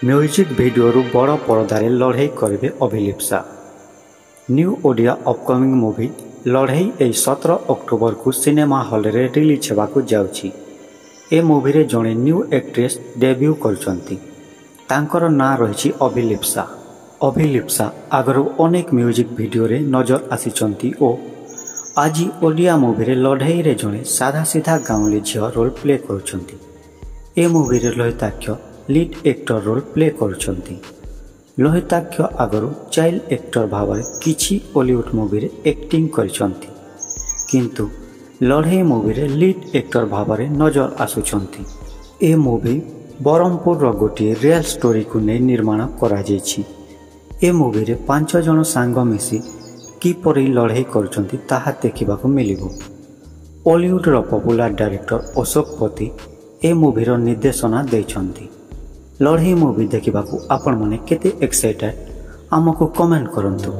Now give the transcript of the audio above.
Music video बड़ परदारे लड़ाई करेंगे Abhilipsa. New Odia upcoming movie लड़ाई 17 अक्टोबर को सिनेमा हॉल रे रिलीज होगाकू जाउछि। ए मूवी रे जड़े न्यू एक्ट्रेस डेब्यू करछंती। तांकर नाम रही अभिलिप्सा। अभिलिप्सा आगरू अनेक म्यूजिक भिडियो रे नजर आसीचंती ओ आज ओडिया मूवी रे लड़ाई रे जड़े साधा सीधा गाँवली झील रोल प्ले करुछंती। ए मूवी रे Lohitaksh lead actor role play करुछंती। लोहिताक्ष आगरू चाइल्ड एक्टर भाव में किछि बॉलीवुड मूवी रे एक्टिंग करिसंती, किंतु लड़ाई मूवी रे लीड एक्टर भाव में नजर आसुछंती। ए मूवी बरहमपुर रो गोटे रियल स्टोरी को नहीं निर्माण करा जायछि। ए मूवी रे 5 जन सांग मिसी किपरि लड़ाई करुछंती ताहा देखिबाकू मिलिबो। बॉलीवुड रो पॉपुलर डायरेक्टर अशोक पति ए मूवी रो निर्देशना देछंती। लड़ाई मूवी देखिबाकू आपण माने केते एक्साइटेड आमको कमेंट करंतु।